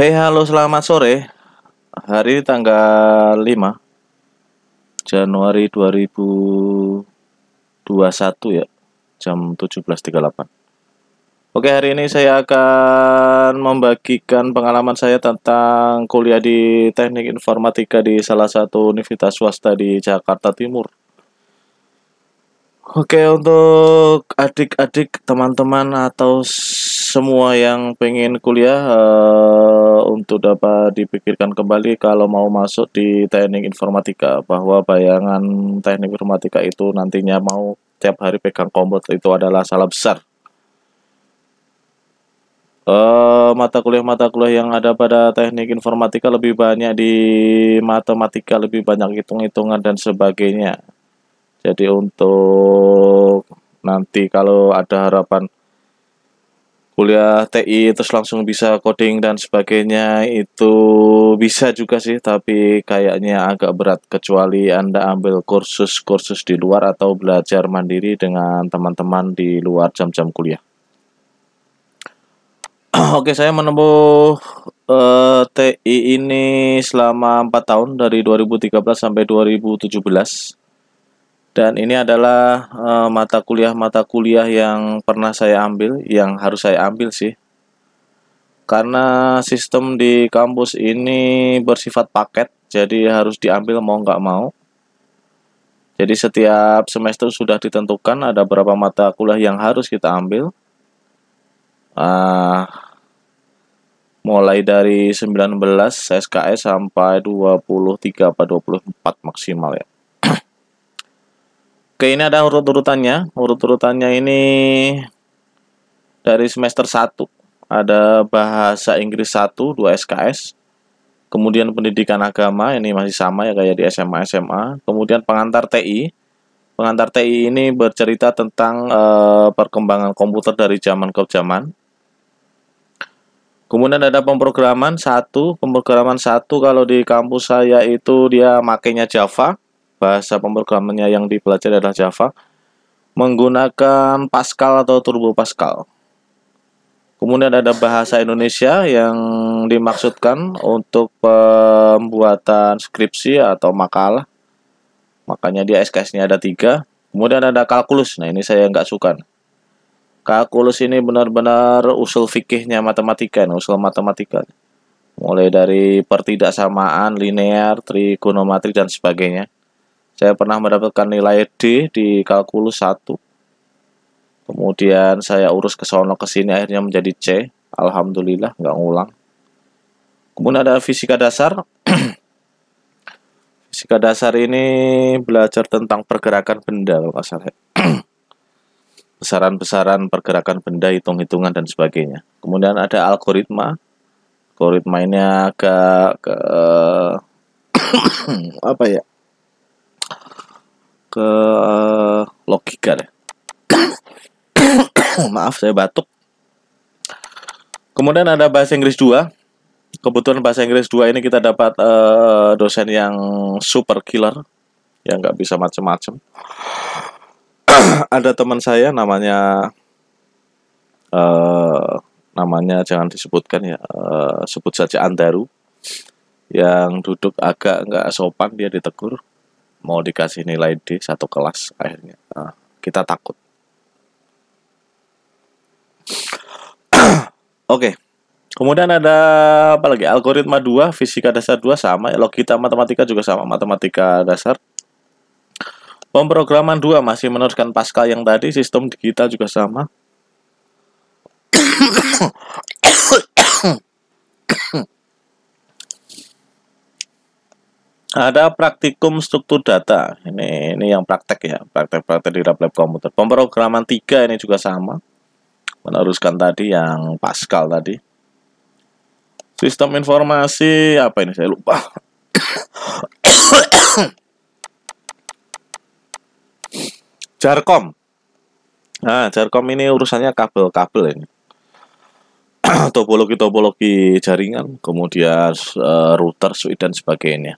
Hey, halo, selamat sore. Hari ini tanggal 5 Januari 2021 ya, jam 17.38. Oke, hari ini saya akan membagikan pengalaman saya tentang kuliah di Teknik Informatika di salah satu universitas swasta di Jakarta Timur. Oke, untuk adik-adik, teman-teman atau semua yang pengen kuliah untuk dapat dipikirkan kembali kalau mau masuk di teknik informatika, bahwa bayangan teknik informatika itu nantinya mau tiap hari pegang komputer itu adalah salah besar. Mata kuliah yang ada pada teknik informatika lebih banyak di matematika, lebih banyak hitung-hitungan dan sebagainya. Jadi untuk nanti kalau ada harapan kuliah TI terus langsung bisa coding dan sebagainya, itu bisa juga sih, tapi kayaknya agak berat kecuali Anda ambil kursus-kursus di luar atau belajar mandiri dengan teman-teman di luar jam-jam kuliah. Oke, saya menempuh TI ini selama 4 tahun dari 2013 sampai 2017. Dan ini adalah mata kuliah yang pernah saya ambil, yang harus saya ambil sih. Karena sistem di kampus ini bersifat paket, jadi harus diambil mau nggak mau. Jadi setiap semester sudah ditentukan ada berapa mata kuliah yang harus kita ambil. Mulai dari 19 SKS sampai 23 atau 24 maksimal ya. Oke, ini ada urut-urutannya. Urut-urutannya ini dari semester 1 ada bahasa Inggris 1, 2 SKS. Kemudian pendidikan agama, ini masih sama ya kayak di SMA SMA. Kemudian pengantar TI. Pengantar TI ini bercerita tentang perkembangan komputer dari zaman ke zaman. Kemudian ada pemrograman 1. Pemrograman 1 kalau di kampus saya itu dia makainya Java. Bahasa pemrogramannya yang dipelajari adalah Java. Menggunakan Pascal atau Turbo Pascal. Kemudian ada bahasa Indonesia yang dimaksudkan untuk pembuatan skripsi atau makalah. Makanya dia SKS-nya ada 3. Kemudian ada kalkulus. Nah, ini saya nggak suka. Kalkulus ini benar-benar usul fikihnya matematika, usul matematika. Mulai dari pertidaksamaan, linear, trigonometri, dan sebagainya. Saya pernah mendapatkan nilai D di kalkulus 1. Kemudian saya urus ke sono ke sini akhirnya menjadi C. Alhamdulillah nggak ngulang. Kemudian ada fisika dasar. Fisika dasar ini belajar tentang pergerakan benda kalau nggak salah. Besaran-besaran pergerakan benda, hitung-hitungan dan sebagainya. Kemudian ada algoritma. Algoritma ini agak ke apa ya? Ke logika deh. Maaf, saya batuk. Kemudian ada bahasa Inggris 2. Kebetulan bahasa Inggris 2 ini kita dapat dosen yang super killer, yang nggak bisa macem-macem. Ada teman saya namanya jangan disebutkan ya, sebut saja Andaru, yang duduk agak nggak sopan, dia ditegur, mau dikasih nilai D 1 kelas akhirnya. Kita takut. Oke. Kemudian ada apa lagi? Algoritma 2, fisika dasar 2 sama, logika matematika juga sama, matematika dasar. Pemrograman 2 masih meneruskan Pascal yang tadi, sistem digital juga sama. Ada praktikum struktur data. Ini yang praktek ya, praktek di lab komputer. Pemrograman 3 ini juga sama. Meneruskan tadi yang Pascal tadi. Sistem informasi apa ini saya lupa. Jarkom. Nah, Jarkom ini urusannya kabel-kabel ini. Topologi jaringan, kemudian router, switch dan sebagainya.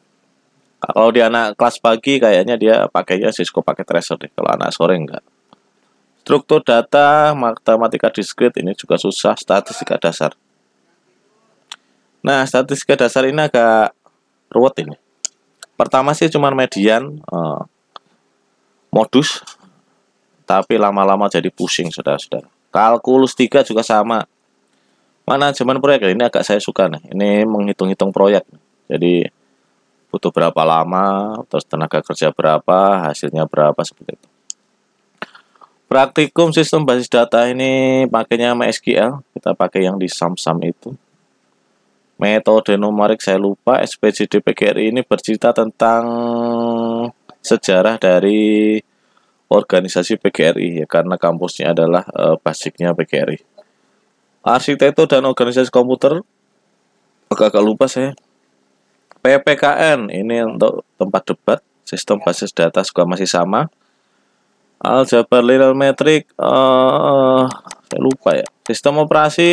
Kalau di anak kelas pagi kayaknya dia pakainya Cisco pakai tracer deh. Kalau anak sore enggak. Struktur data, matematika diskrit ini juga susah, statistika dasar. Nah, statistika dasar ini agak ruwet ini. Pertama sih cuma median, modus, tapi lama-lama jadi pusing, saudara-saudara. Kalkulus 3 juga sama. Manajemen proyek ini agak saya suka nih. Ini menghitung-hitung proyek. Jadi butuh berapa lama, terus tenaga kerja berapa, hasilnya berapa, seperti itu. Praktikum sistem basis data ini pakainya MySQL. Kita pakai yang di SAM-SAM itu. Metode numerik saya lupa. SPJD PGRI ini bercerita tentang sejarah dari organisasi PGRI ya, karena kampusnya adalah basicnya PGRI. Arsitektur dan organisasi komputer agak lupa saya. PPKN ini untuk tempat debat. Sistem basis data juga masih sama. Aljabar linear metrik, saya lupa ya. Sistem operasi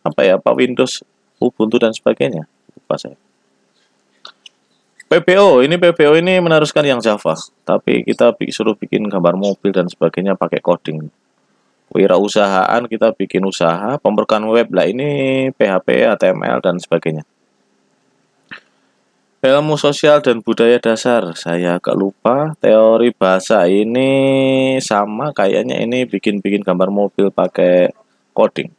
apa ya, Pak, Windows, Ubuntu dan sebagainya, lupa saya. PPO ini meneruskan yang Java, tapi kita suruh bikin gambar mobil dan sebagainya pakai coding. Wirausahaan kita bikin usaha, pemrograman web lah ini PHP, HTML dan sebagainya. Ilmu sosial dan budaya dasar saya agak lupa. Teori bahasa ini sama, kayaknya ini bikin gambar mobil pakai coding.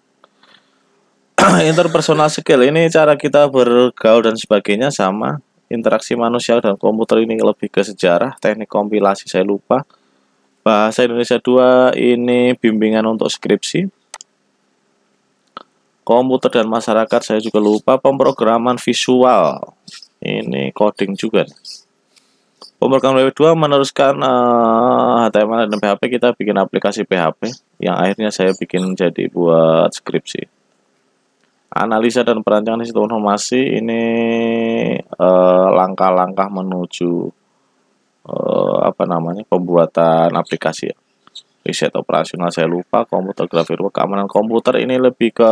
Interpersonal skill ini cara kita bergaul dan sebagainya sama. Interaksi manusia dan komputer ini lebih ke sejarah. Teknik kompilasi saya lupa. Bahasa Indonesia 2 ini bimbingan untuk skripsi. Komputer dan masyarakat saya juga lupa. Pemrograman visual ini coding juga. Pemrograman web 2 meneruskan HTML dan PHP. Kita bikin aplikasi PHP yang akhirnya saya bikin jadi buat skripsi. Analisa dan perancangan sistem informasi ini langkah-langkah menuju pembuatan aplikasi ya. Riset operasional saya lupa. Komputer grafik keamanan komputer ini lebih ke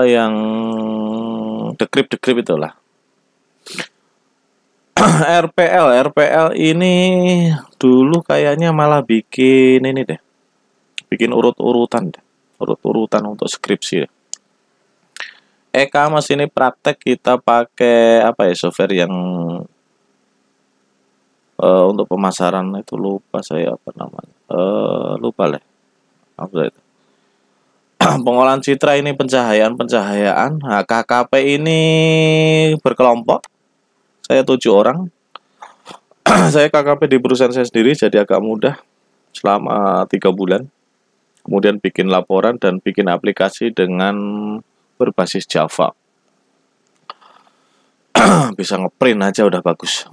yang decrypt itulah. RPL ini dulu kayaknya malah bikin ini deh, bikin urut-urutan untuk skripsi deh. E-commerce ini praktek kita pakai software yang untuk pemasaran itu lupa saya lupa lah apa itu. Pengolahan citra ini pencahayaan. Nah, KKP ini berkelompok. Saya 7 orang. Saya KKP di perusahaan saya sendiri, jadi agak mudah selama 3 bulan. Kemudian bikin laporan dan bikin aplikasi dengan berbasis Java. Bisa ngeprint aja udah bagus.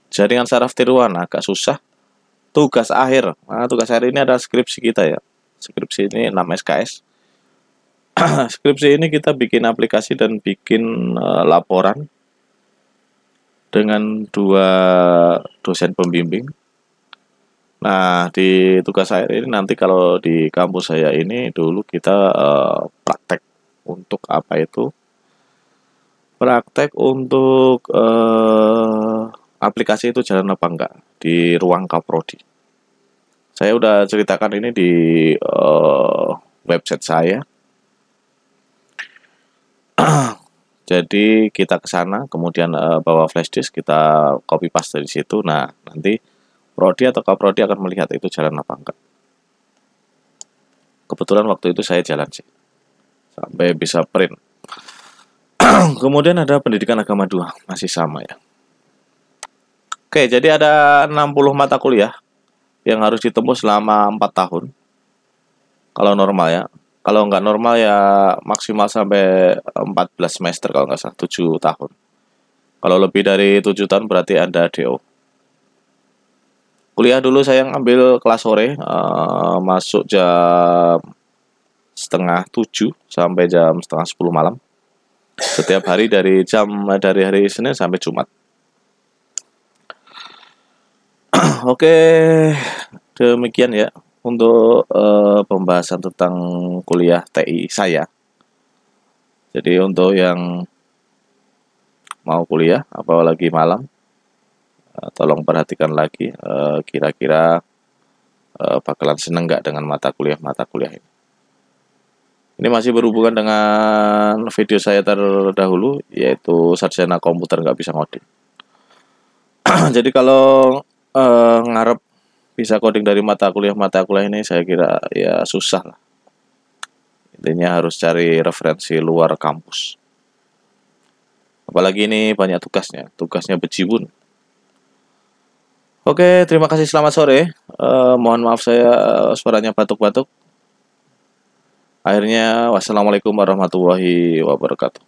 Jaringan saraf tiruan agak susah. Tugas akhir. Nah, tugas akhir ini adalah skripsi kita ya. Skripsi ini 6 SKS. Skripsi ini kita bikin aplikasi dan bikin laporan dengan 2 dosen pembimbing. Nah, di tugas akhir ini nanti kalau di kampus saya ini dulu kita praktek untuk praktek untuk aplikasi itu jalan apa enggak di ruang Kaprodi. Saya udah ceritakan ini di website saya. Jadi kita ke sana, kemudian bawa flash disk, kita copy paste dari situ. Nah, nanti prodi atau kaprodi akan melihat itu jalan apa enggak. Kebetulan waktu itu saya jalan sih, sampai bisa print. Kemudian ada pendidikan agama 2, masih sama ya. Oke, jadi ada 60 mata kuliah yang harus ditembus selama 4 tahun. Kalau normal ya. Kalau nggak normal ya maksimal sampai 14 semester kalau nggak salah, 7 tahun. Kalau lebih dari 7 tahun berarti Anda DO. Kuliah dulu saya ngambil kelas sore, masuk jam setengah 7 sampai jam setengah 10 malam. Setiap hari dari hari Senin sampai Jumat. Oke, demikian ya untuk pembahasan tentang kuliah TI saya. Jadi untuk yang mau kuliah apalagi malam, tolong perhatikan lagi kira-kira bakalan seneng nggak dengan mata kuliah ini. Ini masih berhubungan dengan video saya terdahulu, yaitu sarjana komputer nggak bisa ngoding. Jadi kalau ngarep bisa coding dari mata kuliah ini, saya kira ya susah lah. Intinya harus cari referensi luar kampus. Apalagi ini banyak tugasnya bejibun. Oke, terima kasih, selamat sore. Mohon maaf saya suaranya batuk-batuk. Akhirnya, wassalamualaikum warahmatullahi wabarakatuh.